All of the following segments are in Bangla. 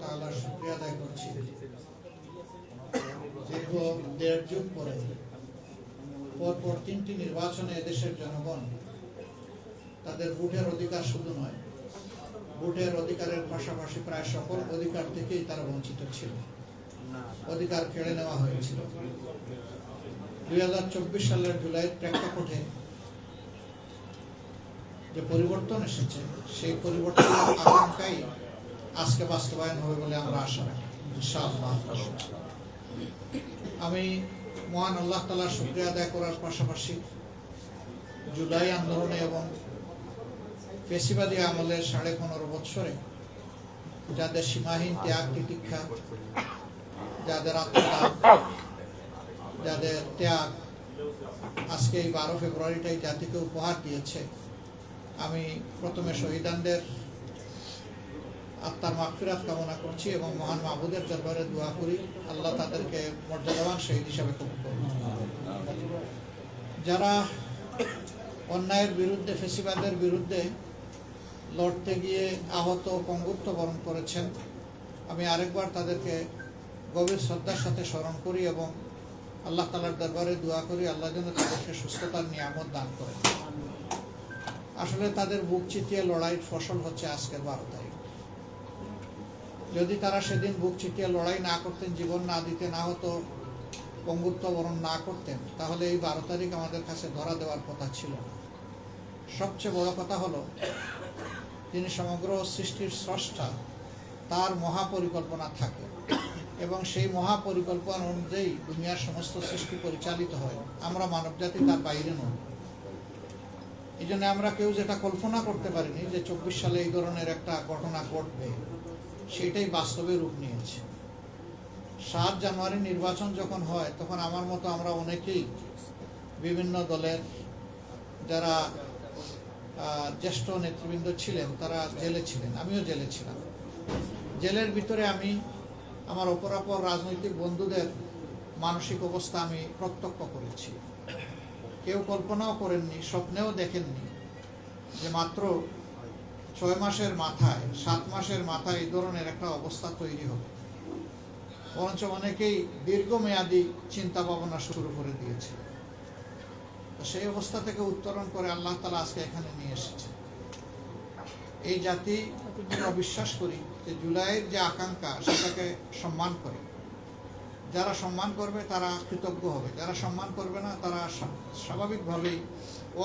তাআলার শুকরিয়া আদায় করছি। দীর্ঘ ১.৫ যুগ পরে পরপর ৩টি নির্বাচনে এদেশের জনগণ তাদের ভোটের অধিকার শুধু নয়, ভোটের অধিকারের পাশাপাশি প্রায় সকল অধিকার থেকেই তারা বঞ্চিত ছিল, অধিকার কেড়ে নেওয়া হয়েছিল। ২০২৪ সালের জুলাইয়ের প্রেক্ষাপটে যে পরিবর্তন এসেছে, সেই পরিবর্তনের আকাঙ্ক্ষাই আজকে বাস্তবায়ন হবে বলে আমরা আশা রাখি ইনশাআল্লাহ। আমি মহান আল্লাহ তাআলার শুকরিয়া আদায় করার পাশাপাশি জুলাই আন্দোলনে এবং ফেসিবাদী আমলের ১৫.৫ বৎসরে যাদের সীমাহীন ত্যাগ তিতিক্ষা, যাদের আত্মত্যাগ, যাদের ত্যাগ আজকে এই ১২ ফেব্রুয়ারিটাই জাতিকে উপহার দিয়েছে, আমি প্রথমে শহীদানদের আত্মার মাগফিরাত কামনা করছি এবং মহান মাবুদের দরবারে দোয়া করি আল্লাহ তাদেরকে মর্যাদাবান শহীদ হিসাবে কবুল করুন। যারা অন্যায়ের বিরুদ্ধে, ফেসিবাদের বিরুদ্ধে লড়তে গিয়ে আহত, পঙ্গুত্ব বরণ করেছেন, আমি আরেকবার তাদেরকে গভীর শ্রদ্ধার সাথে স্মরণ করি এবং আল্লাহ তাআলার দরবারে দোয়া করি আল্লাহ যেন তাদেরকে সুস্থতার নিয়ামত দান করেন। আসলে তাদের বুক চিতিয়ে লড়াইয়ের ফসল হচ্ছে আজকের ১২ তারিখ। যদি তারা সেদিন বুক চিতিয়ে লড়াই না করতেন, জীবন না দিতে, না হতো, পঙ্গুত্ব বরণ না করতেন, তাহলে এই ১২ তারিখ আমাদের কাছে ধরা দেওয়ার কথা ছিল না। সবচেয়ে বড় কথা হলো, যিনি সমগ্র সৃষ্টির স্রষ্টা, তার মহাপরিকল্পনা থাকে এবং সেই মহাপরিকল্পনা অনুযায়ী দুনিয়ার সমস্ত সৃষ্টি পরিচালিত হয়। আমরা মানবজাতি তার বাইরে নই। এই জন্য আমরা কেউ যেটা কল্পনা করতে পারিনি যে ২৪ সালে এই ধরনের একটা ঘটনা ঘটবে, সেটাই বাস্তবে রূপ নিয়েছে। ৭ জানুয়ারি নির্বাচন যখন হয়, তখন আমার মতো আমরা অনেকেই বিভিন্ন দলের যারা জ্যেষ্ঠ নেতৃবৃন্দ ছিলেন তারা জেলে ছিলেন, আমিও জেলে ছিলাম। জেলের ভিতরে আমি আমার অপরাপর রাজনৈতিক বন্ধুদের মানসিক অবস্থা আমি প্রত্যক্ষ করেছি। কেউ কল্পনাও করেননি, স্বপ্নেও দেখেননি যে মাত্র ৬ মাসের মাথায়, ৭ মাসের মাথায় এই ধরনের একটা অবস্থা তৈরি হবে। বরঞ্চ অনেকেই দীর্ঘমেয়াদী চিন্তা ভাবনা শুরু করে দিয়েছে। সেই অবস্থা থেকে উত্তরণ করে আল্লাহ তাআলা আজকে এখানে নিয়ে এসেছে। এই জাতি, আমরা বিশ্বাস করি যে জুলাইয়ের যে আকাঙ্ক্ষা, সেটাকে সম্মান করে। যারা সম্মান করবে তারা কৃতজ্ঞ হবে, যারা সম্মান করবে না তারা স্বাভাবিকভাবেই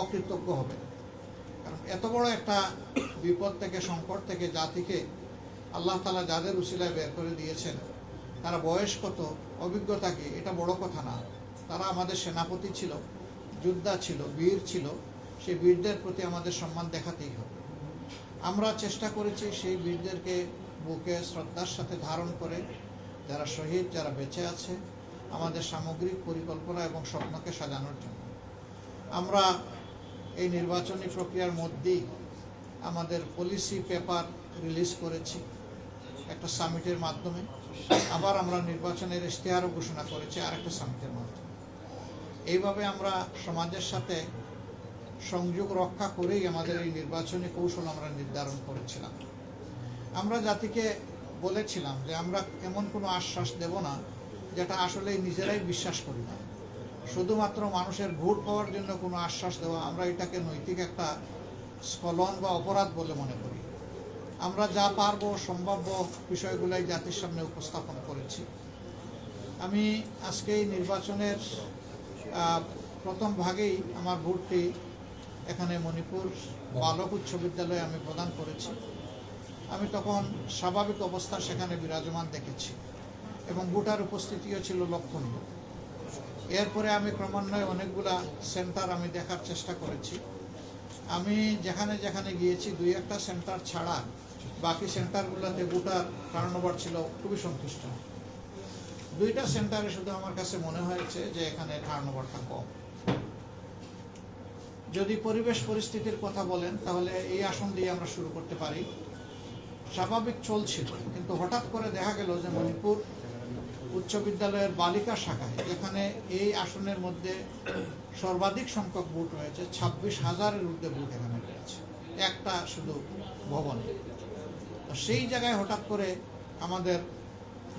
অকৃতজ্ঞ হবে। কারণ এত বড় একটা বিপদ থেকে, সংকট থেকে জাতিকে আল্লাহ তাআলা যাদের উসিলায় বের করে দিয়েছেন, তারা বয়স কত, অভিজ্ঞতা কি, এটা বড় কথা না। তারা আমাদের সেনাপতি ছিল, যোদ্ধা ছিল, বীর ছিল। সেই বীরদের প্রতি আমাদের সম্মান দেখাতেই হবে। আমরা চেষ্টা করেছি সেই বীরদেরকে বুকে শ্রদ্ধার সাথে ধারণ করে, যারা শহীদ, যারা বেঁচে আছে, আমাদের সামগ্রিক পরিকল্পনা এবং স্বপ্নকে সাজানোর জন্য। আমরা এই নির্বাচনী প্রক্রিয়ার মধ্যেই আমাদের পলিসি পেপার রিলিজ করেছি একটা সামিটের মাধ্যমে। আবার আমরা নির্বাচনের ইশতেহারও ঘোষণা করেছি আরেকটা সামিটের মাধ্যমে। এইভাবে আমরা সমাজের সাথে সংযোগ রক্ষা করেই আমাদের এই নির্বাচনী কৌশল আমরা নির্ধারণ করেছিলাম। আমরা জাতিকে বলেছিলাম যে আমরা এমন কোনো আশ্বাস দেব না যেটা আসলে নিজেরাই বিশ্বাস করি না। শুধুমাত্র মানুষের ভোট পাওয়ার জন্য কোনো আশ্বাস দেওয়া, আমরা এটাকে নৈতিক একটা স্খলন বা অপরাধ বলে মনে করি। আমরা যা পারবো সম্ভাব্য বিষয়গুলাই জাতির সামনে উপস্থাপন করেছি। আমি আজকে এই নির্বাচনের প্রথম ভাগেই আমার ভোটটি এখানে মণিপুর বালক উচ্চ বিদ্যালয়ে আমি প্রদান করেছি। আমি তখন স্বাভাবিক অবস্থা সেখানে বিরাজমান দেখেছি এবং ভোটার উপস্থিতিও ছিল লক্ষণীয়। এরপরে আমি ক্রমান্বয়ে অনেকগুলা সেন্টার আমি দেখার চেষ্টা করেছি। আমি যেখানে যেখানে গিয়েছি, ২-১টা সেন্টার ছাড়া বাকি সেন্টারগুলোতে ভোটার টার্নওভার ছিল খুবই সন্তুষ্ট। 2টা সেন্টারে শুধু আমার কাছে মনে হয়েছে যে এখানে টার্নওভারটা কম। যদি পরিবেশ পরিস্থিতির কথা বলেন, তাহলে এই আসন দিয়ে আমরা শুরু করতে পারি। স্বাভাবিক চলছিল, কিন্তু হঠাৎ করে দেখা গেল যে মণিপুর উচ্চ বিদ্যালয়ের বালিকা শাখায়, যেখানে এই আসনের মধ্যে সর্বাধিক সংখ্যক ভোট রয়েছে, ২৬,০০০-এর ঊর্ধ্বে ভোট এখানে রয়েছে একটা শুধু ভবনে। সেই জায়গায় হঠাৎ করে আমাদের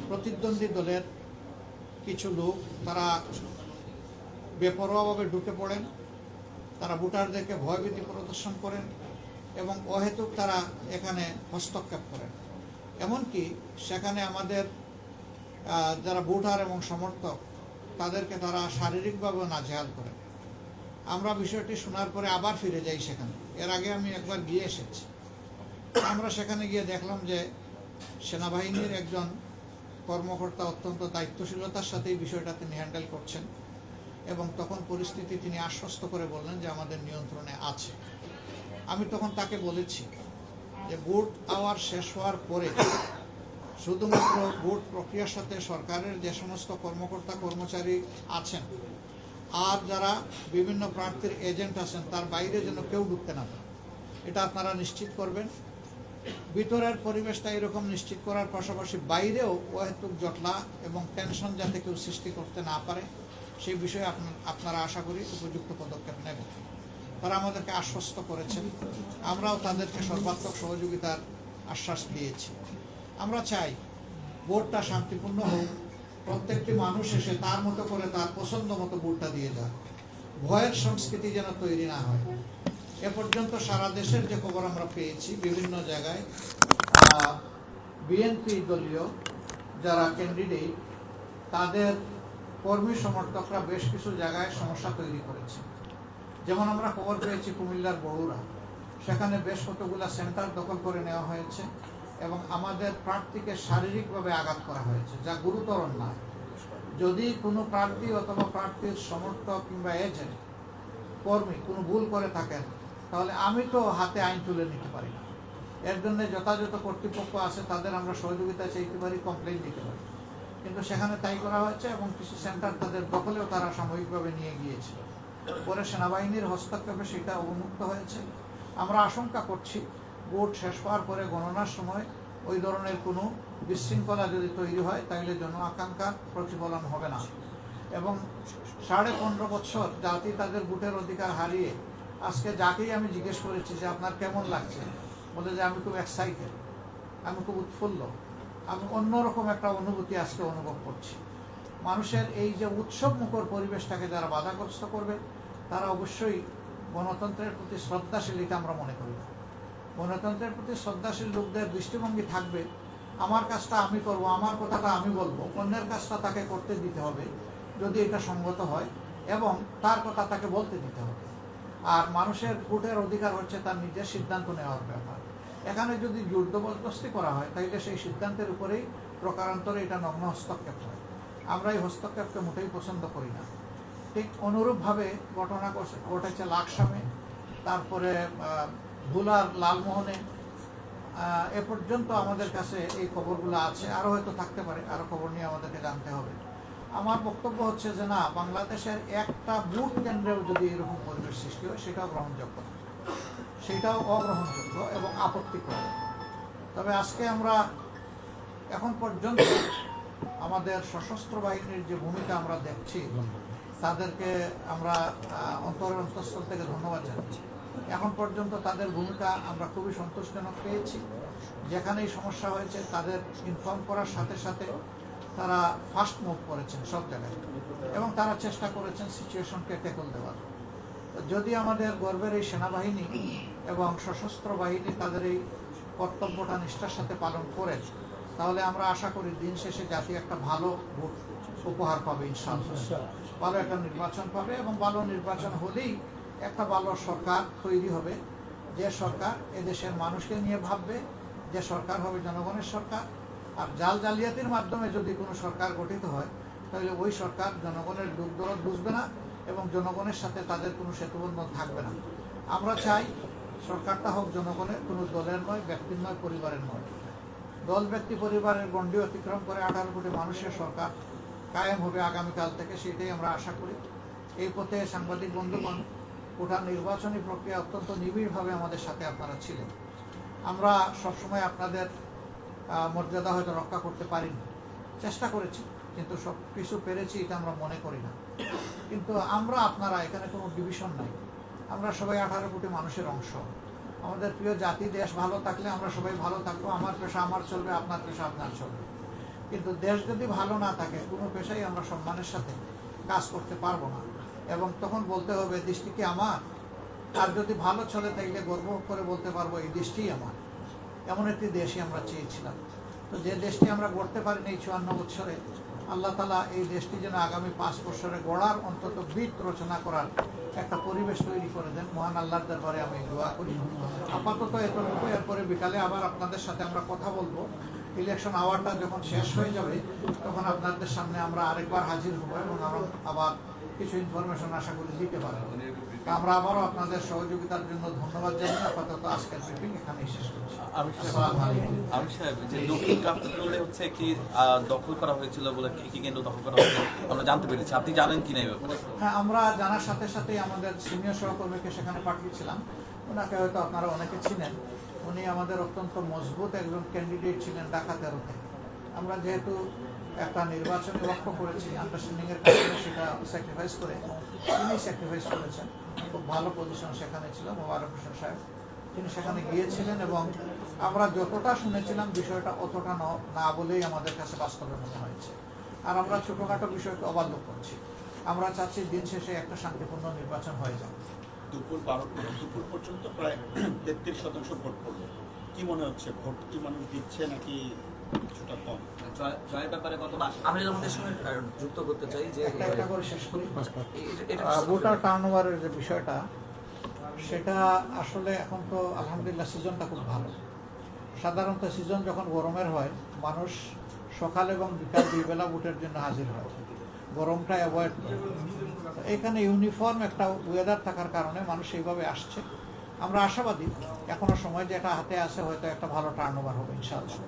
প্রতিদ্বন্দ্বী দলের কিছু লোক তারা বেপরোয়াভাবে ঢুকে পড়েন, তারা ভোটারদেরকে ভয়ভীতি প্রদর্শন করেন এবং অহেতুক তারা এখানে হস্তক্ষেপ করেন। এমনকি সেখানে আমাদের যারা ভোটার এবং সমর্থক তাদেরকে তারা শারীরিকভাবে নাজেহাল করেন। আমরা বিষয়টি শোনার পরে আবার ফিরে যাই সেখানে। এর আগে আমি একবার গিয়ে এসেছি। আমরা সেখানে গিয়ে দেখলাম যে সেনাবাহিনীর একজন কর্মকর্তা অত্যন্ত দায়িত্বশীলতার সাথে এই বিষয়টা তিনি হ্যান্ডেল করছেন এবং তখন পরিস্থিতি তিনি আশ্বস্ত করে বললেন যে আমাদের নিয়ন্ত্রণে আছে। আমি তখন তাকে বলেছি যে ভোট আওয়ার শেষ হওয়ার পরে শুধুমাত্র ভোট প্রক্রিয়ার সাথে সরকারের যে সমস্ত কর্মকর্তা কর্মচারী আছেন আর যারা বিভিন্ন প্রার্থীর এজেন্ট আছেন তার বাইরে যেন কেউ ঢুকতে না পারে, এটা আপনারা নিশ্চিত করবেন। ভিতরের পরিবেশটা এরকম নিশ্চিত করার পাশাপাশি বাইরেও অহেতুক জটলা এবং টেনশন যাতে কেউ সৃষ্টি করতে না পারে সেই বিষয়ে আপনারা আশা করি উপযুক্ত পদক্ষেপ নেবেন। তারা আমাদেরকে আশ্বস্ত করেছেন, আমরাও তাদেরকে সর্বাত্মক সহযোগিতার আশ্বাস দিয়েছি। আমরা চাই ভোটটা শান্তিপূর্ণ হোক, প্রত্যেকটি মানুষ এসে তার মতো করে তার পছন্দ মতো ভোটটা দিয়ে যাক, ভয়ের সংস্কৃতি যেন তৈরি না হয়। এ পর্যন্ত সারা দেশের যে খবর আমরা পেয়েছি, বিভিন্ন জায়গায় বিএনপি দলীয় যারা ক্যান্ডিডেট তাদের কর্মী সমর্থকরা বেশ কিছু জায়গায় সমস্যা তৈরি করেছে। যেমন আমরা খবর পেয়েছি কুমিল্লার বড়ুরা, সেখানে বেশ কতগুলা সেন্টার দখল করে নেওয়া হয়েছে এবং আমাদের প্রার্থীকে শারীরিকভাবে আঘাত করা হয়েছে, যা গুরুতর নয়। যদি কোনো প্রার্থী অথবা প্রার্থীর সমর্থক কিংবা এজেন্ট কর্মী কোনো ভুল করে থাকেন তাহলে আমি তো হাতে আইন তুলে নিতে পারি না। এর জন্য যথাযথ কর্তৃপক্ষ আছে, তাদের আমরা সহযোগিতা চাইতে পারি, কমপ্লেন দিতে পারি। কিন্তু সেখানে তাই করা হয়েছে এবং কিছু সেন্টার তাদের দখলেও তারা সাময়িকভাবে নিয়ে গিয়েছিল। পরে সেনাবাহিনীর হস্তক্ষেপে সেটা অবমুক্ত হয়েছে। আমরা আশঙ্কা করছি ভোট শেষ হওয়ার পরে গণনার সময় ওই ধরনের কোনো বিশৃঙ্খলা যদি তৈরি হয় তাহলে জন আকাঙ্ক্ষার প্রতিফলন হবে না। এবং 15.5 বছর জাতি তাদের ভোটের অধিকার হারিয়ে আজকে যাকেই আমি জিজ্ঞেস করেছি যে আপনার কেমন লাগছে, বলে যে আমি খুব এক্সাইটেড, আমি খুব উৎফুল্ল, আমি অন্যরকম একটা অনুভূতি আজকে অনুভব করছি। মানুষের এই যে উৎসব মুখর পরিবেশটাকে যারা বাধাগ্রস্ত করবে তারা অবশ্যই গণতন্ত্রের প্রতি শ্রদ্ধাশীল, এটা আমরা মনে করি না। গণতন্ত্রের প্রতি শ্রদ্ধাশীল লোকদের দৃষ্টিভঙ্গি থাকবে আমার কাজটা আমি করব, আমার কথাটা আমি বলবো, অন্যের কাজটা তাকে করতে দিতে হবে যদি এটা সঙ্গত হয় এবং তার কথা তাকে বলতে দিতে হবে। আর মানুষের ভোটের অধিকার হচ্ছে তার নিজের সিদ্ধান্ত নেওয়ার ব্যাপার। এখানে যদি জোর জবরদস্তি করা হয় তাহলে সেই সিদ্ধান্তের উপরেই প্রকারান্তরে এটা নগ্ন হস্তক্ষেপ হয়। আমরা এই হস্তক্ষেপকে মোটেই পছন্দ করি না। ঠিক অনুরূপভাবে ঘটনা ঘটেছে লাকসামে, তারপরে ভোলার লালমোহনে। এ পর্যন্ত আমাদের কাছে এই খবরগুলো আছে, আরও হয়তো থাকতে পারে, আরও খবর নিয়ে আমাদেরকে জানতে হবে। আমার বক্তব্য হচ্ছে যে না, বাংলাদেশের একটা বুথ কেন্দ্রেও যদি এরকম পরিবেশ সৃষ্টি হয় সেটাও গ্রহণযোগ্য, সেটাও অগ্রহণযোগ্য এবং আপত্তিকর। তবে আজকে আমরা এখন পর্যন্ত আমাদের সশস্ত্র বাহিনীর যে ভূমিকা আমরা দেখছি তাদেরকে আমরা অন্তরের অন্তঃস্থল থেকে ধন্যবাদ জানাচ্ছি। এখন পর্যন্ত তাদের ভূমিকা আমরা খুবই সন্তোষজনক পেয়েছি। যেখানেই সমস্যা হয়েছে তাদের ইনফর্ম করার সাথে সাথে তারা ফাস্ট মুভ করেছেন সব জায়গায় এবং তারা চেষ্টা করেছেন সিচুয়েশনকে ট্যাকল দেওয়ার। যদি আমাদের গর্বের এই সেনাবাহিনী এবং সশস্ত্র বাহিনী তাদের এই কর্তব্যটা নিষ্ঠার সাথে পালন করেন তাহলে আমরা আশা করি দিন শেষে জাতি একটা ভালো ভোট উপহার পাবে, ইনশাআল্লাহ ভালো একটা নির্বাচন পাবে এবং ভালো নির্বাচন হলেই একটা ভালো সরকার তৈরি হবে, যে সরকার এদেশের মানুষকে নিয়ে ভাববে, যে সরকার হবে জনগণের সরকার। আর জাল জালিয়াতির মাধ্যমে যদি কোনো সরকার গঠিত হয় তাহলে ওই সরকার জনগণের দুঃখ দরদ বুঝবে না এবং জনগণের সাথে তাদের কোনো সেতুবন্ধন থাকবে না। আমরা চাই সরকারটা হোক জনগণের, কোনো দলের নয়, ব্যক্তির নয়, পরিবারের নয়। দল ব্যক্তি পরিবারের গণ্ডি অতিক্রম করে 18 কোটি মানুষের সরকার কায়েম হবে আগামীকাল থেকে, সেটাই আমরা আশা করি। এই পথে সাংবাদিক বন্ধুগণ, গোটা নির্বাচনী প্রক্রিয়া অত্যন্ত নিবিড়ভাবে আমাদের সাথে আপনারা ছিলেন। আমরা সবসময় আপনাদের মর্যাদা হয়তো রক্ষা করতে পারিনি, চেষ্টা করেছি, কিন্তু সব কিছু পেরেছি এটা আমরা মনে করি না। কিন্তু আমরা আপনারা এখানে কোনো ডিভিশন নাই, আমরা সবাই 18 কোটি মানুষের অংশ। আমাদের প্রিয় জাতি দেশ ভালো থাকলে আমরা সবাই ভালো থাকবো, আমার পেশা আমার চলবে, আপনার পেশা আপনার চলবে। কিন্তু দেশ যদি ভালো না থাকে কোনো পেশাই আমরা সম্মানের সাথে কাজ করতে পারবো না, এবং তখন বলতে হবে দেশটি কি আমার। আর যদি ভালো চলে তাইলে গর্ব করে বলতে পারবো এই দেশটিই আমার। এমন একটি দেশই আমরা চেয়েছিলাম। তো যে দেশটি আমরা গড়তে পারিনি এই 54 বছরে, আল্লাহ তাআলা এই দেশটি যেন আগামী 5 বছরে গড়ার অন্তত ভিত রচনা করার একটা পরিবেশ তৈরি করে দেন, মহান আল্লাহর দরবারে আমি দোয়া করি। আপাতত এতটুকু, এরপরে বিকালে আবার আপনাদের সাথে আমরা কথা বলবো। ইলেকশন আওয়ারটা যখন শেষ হয়ে যাবে তখন আপনাদের সামনে আমরা আরেকবার হাজির হবো এবং আমরা আবার কিছু ইনফরমেশন আশা করি দিতে পারবো। আমরা আবারও আপনাদের সহযোগিতার জন্য ধন্যবাদ জানাই। আপাতত আজকের মিটিং এখানেই শেষ করছি। আমি সাহেব, যে দক্ষিণ কাপ্তানে হচ্ছে কি দখল করা হয়েছিল বলে কি কেন্দ্র দখল করা হয়েছে আমরা জানতে পেরেছি, আপনি জানেন কি না এই ব্যাপারে? হ্যাঁ, আমরা জানার সাথে সাথে আমাদের সিনিয়র সহকর্মীকে সেখানে পাঠিয়েছিলাম। ওনাকে হয়তো আপনারা অনেকে চিনেন। উনি আমাদের অত্যন্ত মজবুত একজন ক্যান্ডিডেট ছিলেন ঢাকা 13-তে। আমরা যেহেতু একটা নির্বাচনী লক্ষ্য করেছি, আন্ডারস্ট্যান্ডিংয়ের কারণে সেটা স্যাক্রিফাইস করে তিনি স্যাক্রিফাইস করেছেন। খুব ভালো পজিশন সেখানে ছিল মোবারক হোসেন সাহেব, তিনি সেখানে গিয়েছিলেন এবং আমরা যতটা শুনেছিলাম বিষয়টা অতটা না বলেই আমাদের কাছে বাস্তবে মনে হয়েছে। আর আমরা ছোটোখাটো বিষয়কে অবাধ্য করছি। আমরা চাচ্ছি দিন শেষে একটা শান্তিপূর্ণ নির্বাচন হয়ে যাবে। দুপুর পর্যন্ত প্রায় 33% ভোট পড়ল। কি মনে হচ্ছে, ভোট কি মানুষ দিচ্ছে নাকি কিছুটা কম? জয়ের ব্যাপারে আমি আমাদের সঙ্গে যুক্ত করতে চাই যে একটা করে শেষ করি। ভোটার টার্নওভারের যে বিষয়টা, সেটা আসলে এখন তো আলহামদুলিল্লাহ সিজনটা খুব ভালো। সাধারণত সিজন যখন গরমের হয় মানুষ সকাল এবং বিকাল 2 বেলা ভোটের জন্য হাজির হয়, গরমটা অ্যাভয়েড করে। এখানে ইউনিফর্ম একটা ওয়েদার থাকার কারণে মানুষ এইভাবে আসছে। আমরা আশাবাদী এখনো সময় যেটা হাতে আছে হয়তো একটা ভালো টার্নওভার হবে ইনশাআল্লাহ।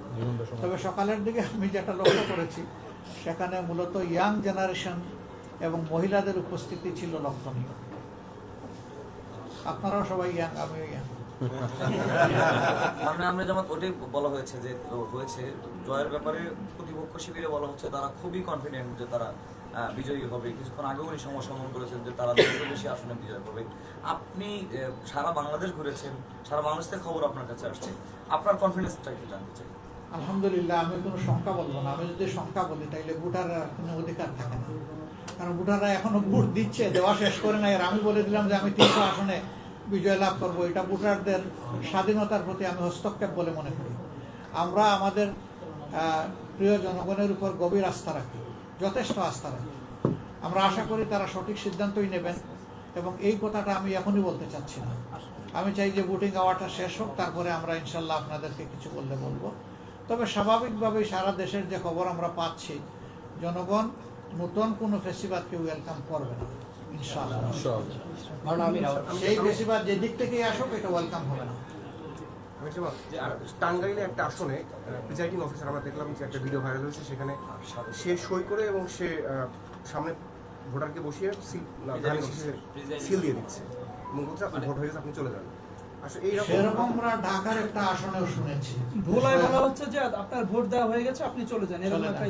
তবে সকালের দিকে আমি যেটা লক্ষ্য করেছি সেখানে মূলত ইয়াং জেনারেশন এবং মহিলাদের উপস্থিতি ছিল লক্ষণীয়। আপনারাও সবাই ইয়াং, আমিও ইয়াং। আমরা যেমন ওটাই বলা হয়েছে যে হয়েছে জয়ের ব্যাপারে প্রতিপক্ষ শিবিরে বলা হচ্ছে তারা খুবই কনফিডেন্ট যে তারা বিজয়ী হবে। কিছুক্ষণ আগেও উনি সমর্থন করেছেন যে তারা বেশি আসনে বিজয় করবে। আপনি সারা বাংলাদেশ ঘুরেছেন, সারা বাংলাদেশ থেকে খবর আপনার কাছে আসছে, আপনার কনফিডেন্সটা একটু জানতে চাই। আলহামদুলিল্লাহ, আমি কোনো সংখ্যা বলবো না। আমি যদি সংখ্যা বলি তাইলে ভোটাররা কোনো অধিকার থাকে না, কারণ ভোটাররা এখনো ভোট দিচ্ছে, দেওয়া শেষ করে নাই। আর আমি বলে দিলাম যে আমি 300 আসনে বিজয় লাভ করবো, এটা ভোটারদের স্বাধীনতার প্রতি আমি হস্তক্ষেপ বলে মনে করি। আমরা আমাদের প্রিয় জনগণের উপর গভীর আস্থা রাখি, যথেষ্ট আস্থা রাখি। আমরা আশা করি তারা সঠিক সিদ্ধান্তই নেবেন, এবং এই কথাটা আমি এখনই বলতে চাচ্ছি না। আমি চাই যে ভোটিং আওয়ারটা শেষ হোক, তারপরে আমরা ইনশাল্লাহ আপনাদেরকে কিছু বললে বলবো। তবে স্বাভাবিকভাবেই সারা দেশের যে খবর আমরা পাচ্ছি, জনগণ নতুন কোনো ফেস্টিভালকে ওয়েলকাম করবে না ইনশাআল্লাহ। সেই ফেস্টিভাল যে দিক থেকেই আসুক এটা ওয়েলকাম হবে না। টাঙ্গাইলে একটা আসনে প্রিজাইডিং অফিসার আমরা দেখলাম যে একটা ভিডিও ভাইরাল হয়েছে, সেখানে সে সই করে এবং সে সামনে ভোটারকে বসিয়ে সিল দিয়ে দিচ্ছে এবং বলছে আপনি ভোট হয়ে গেছে, আপনি চলে যান। সেরকম আমরা ঢাকার একটা আসনেও শুনেছি, ভোলায় বলা হচ্ছে যে আপনার ভোট দেওয়া হয়ে গেছে, আপনি চলে যান, এরকম একটা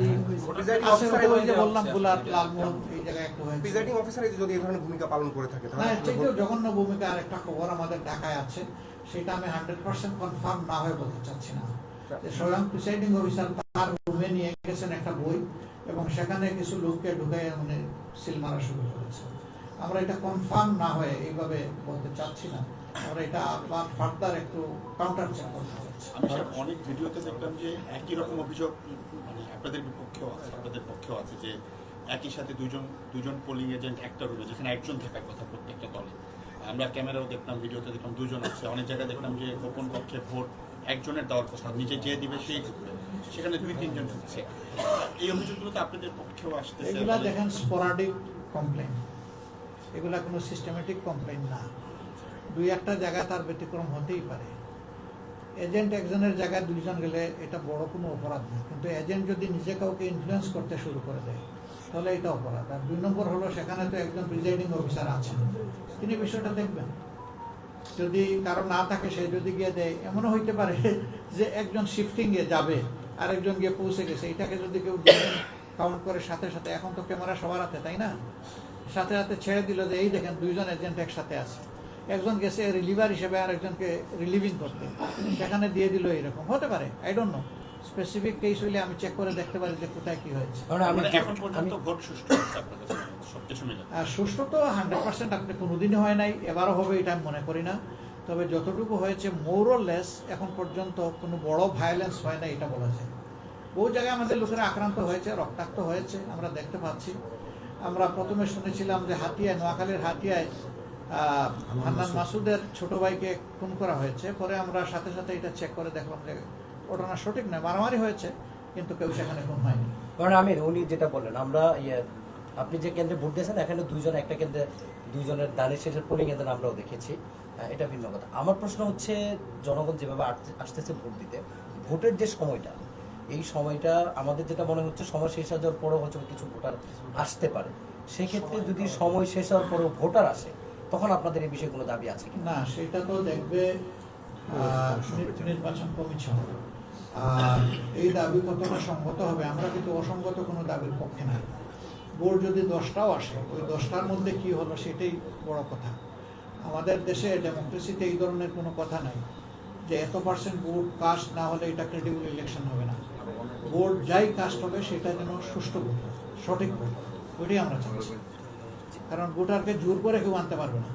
বললাম বুলার লালমোহন এই জায়গায় একটু হয়েছে। প্রিজাইডিং অফিসার যদি এই ধরনের ভূমিকা পালন করে থাকে না, এটাও জঘন্য ভূমিকা। আর একটা খবর আমাদের ঢাকায় আছে, সেটা আমি 100% কনফার্ম না হয়ে বলতে চাচ্ছি না, যে স্বয়ং প্রিসাইডিং অফিসার তার রুমে নিয়ে গেছেন একটা বই এবং সেখানে কিছু লোককে ঢুকে মানে সিল মারা শুরু করেছে। আমরা এটা কনফার্ম না হয়ে এইভাবে বলতে চাচ্ছি না, আমরা এটা আবার ফার্দার একটু কাউন্টার চেক করতে চাচ্ছি। আমি অনেক ভিডিওতে দেখলাম যে একই রকম অভিযোগ মানে আপনাদের বিপক্ষেও আছে, আপনাদের পক্ষেও আছে, যে একই সাথে দুজন পোলিং এজেন্ট একটা রুমে, যেখানে একজন থাকার কথা প্রত্যেকটা দলে। আমরা ক্যামেরাও দেখলাম, ভিডিওতে দেখলাম 2 জন আছে। অনেক জায়গায় দেখলাম যে গোপন কক্ষে ভোট একজনের দেওয়ার কথা, নিজে যে দিবে সেই করবে, সেখানে 2-3 জন হচ্ছে। এই অভিযোগগুলো তো আপনাদের পক্ষেও আসতেছে। এগুলা দেখেন স্পোরাডিক কমপ্লেন, এগুলা কোনো সিস্টেমেটিক কমপ্লেন না। 2-1টা জায়গায় তার ব্যতিক্রম হতেই পারে। এজেন্ট একজনের জায়গায় 2 জন গেলে এটা বড় কোনো অপরাধ না, কিন্তু এজেন্ট যদি নিজে কাউকে ইনফ্লুয়েন্স করতে শুরু করে দেয় তাহলে এটা অপরাধ। আর 2 নম্বর হলো সেখানে তো একজন প্রিজাইডিং অফিসার আছেন, তিনি বিষয়টা দেখবেন। যদি কারো না থাকে, সে যদি গিয়ে দেয়, এমনও হইতে পারে যে একজন শিফটিংয়ে যাবে আর একজন গিয়ে পৌঁছে গেছে, এটাকে যদি কেউ কাউন্ট করে সাথে সাথে, এখন তো ক্যামেরা সবার হাতে, তাই না, সাথে সাথে ছেড়ে দিল যে এই দেখেন 2 জন এজেন্ট একসাথে আছে, একজন গেছে রিলিভার হিসেবে আর একজনকে রিলিভিং করতে, সেখানে দিয়ে দিল, এরকম হতে পারে। I don't know, specific case হইলে আমি চেক করে দেখতে পারি যে কোথায় কি হয়েছে। মানে এখন পর্যন্ত ভোট সুষ্ঠু হচ্ছে আপনার কাছে সবকিছু মিলে? আর সুষ্ঠু তো 100% আপনি কোনোদিনই হয় নাই, এবারও হবে এটা আমি মনে করি না। তবে যতটুকু হয়েছে মোরলেস এখন পর্যন্ত কোনো বড় ভায়োলেন্স হয় না এটা বলা যায়। বহু জায়গায় আমাদের লোকেরা আক্রান্ত হয়েছে, রক্তাক্ত হয়েছে, আমরা দেখতে পাচ্ছি। আমরা প্রথমে শুনেছিলাম যে হাতিয়ায়, নোয়াখালীর হাতিয়ায় হান্নান মাসুদের ছোট ভাইকে খুন করা হয়েছে। পরে আমরা সাথে সাথে এটা চেক করে দেখলাম যে ঘটনা সঠিক নয়, মারামারি হয়েছে কিন্তু কেউ সেখানে খুন হয়নি। কারণ আমির উনি যেটা বললেন, আমরা আপনি যে কেন্দ্রে ভোট দিয়েছেন এখানে দুইজন, একটা কেন্দ্রে দুইজনের দানের শেষের পোলিং এদের আমরাও দেখেছি, এটা ভিন্ন কথা। আমার প্রশ্ন হচ্ছে জনগণ যেভাবে আসতেছে ভোট দিতে, ভোটের যে সময়টা, এই সময়টা আমাদের যেটা মনে হচ্ছে সময় শেষ হওয়ার পরেও হয়তো কিছু ভোটার আসতে পারে। সেক্ষেত্রে যদি সময় শেষ হওয়ার পরেও ভোটার আসে, তখন আপনাদের এই বিষয়ে কোনো দাবি আছে কি না, সেটা তো দেখবে নির্বাচন কমিশন। আর এই দাবি কতটা সঙ্গত হবে, আমরা কিন্তু অসঙ্গত কোনো দাবির পক্ষে না। ভোট যদি 10টাও আসে, ওই 10টার মধ্যে কি হলো সেটাই বড় কথা। আমাদের দেশে ডেমোক্রেসিতে এই ধরনের কোনো কথা নাই যে এত % ভোট কাস্ট না হলে এটা ক্রেডিবল ইলেকশন হবে না। ভোট যাই কাস্ট হবে সেটা যেন সুষ্ঠু ভোট, সঠিক ভোট, ওইটাই আমরা চাচ্ছি। কারণ ভোটারকে জোর করে কেউ আনতে পারবে না।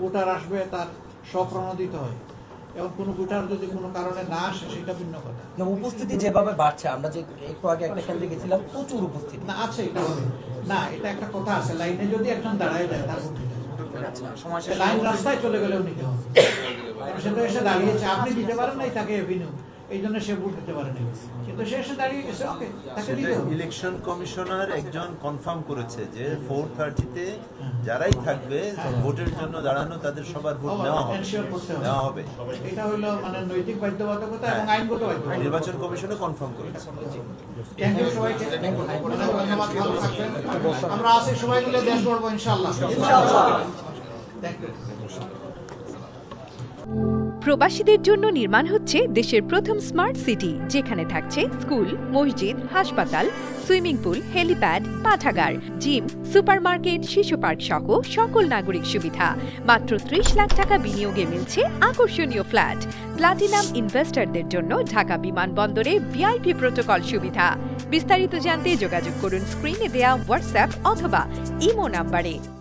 ভোটার আসবে, তার স্বপ্রণোদিত হয়। এবং কোনো ভোটার যদি কোনো কারণে না আসে সেটা ভিন্ন কথা। না, উপস্থিতি যেভাবে বাড়ছে, আমরা যে একটু আগে একটা কেন্দ্রে গেছিলাম, প্রচুর উপস্থিতি না আছে, এটা হবে না, এটা একটা কথা আছে, লাইনে যদি একজন দাঁড়ায় যায় তার ভোট দিতে হবে। লাইন রাস্তায় চলে গেলেও নিতে হবে। সে তো এসে দাঁড়িয়েছে, আপনি দিতে পারেন নাই তাকে এভিনিউ, এই জন্য সে ভোট দিতে পারে নাই, কিন্তু সে এসে দাঁড়িয়ে গেছে, ওকে, তাকে দিতে হবে। ইলেকশন কমিশনার একজন কনফার্ম করেছে যে 4:30-তে যারাই থাকবে ভোটের জন্য দাঁড়ানো তাদের সবার ভোট নেওয়া হবে। Ensure করতে হবে। নেওয়া হবে। এটা হলো মানে নৈতিক বাধ্যবাধকতা এবং আইনগত বাধ্যবাধকতা। নির্বাচন কমিশনও কনফার্ম করেছে। থ্যাংক ইউ সবাইকে, ধন্যবাদ, ভালো থাকবেন। আমরা আছি সবাই মিলে দেশ গড়বো ইনশাআল্লাহ। Thank you. প্রবাসীদের জন্য নির্মাণ হচ্ছে দেশের প্রথম স্মার্ট সিটি, যেখানে থাকছে স্কুল, মসজিদ, হাসপাতাল, সুইমিং পুল, হেলিপ্যাড, পাঠাগার, জিম, সুপারমার্কেট, শিশু পার্ক সহ সকল নাগরিক সুবিধা। মাত্র 30 লাখ টাকা বিনিয়োগে মিলছে আকর্ষণীয় ফ্ল্যাট। প্লাটিনাম ইনভেস্টরদের জন্য ঢাকা বিমানবন্দরে ভিআইপি প্রোটোকল সুবিধা। বিস্তারিত জানতে যোগাযোগ করুন স্ক্রিনে দেয়া হোয়াটসঅ্যাপ অথবা ইমো নাম্বারে।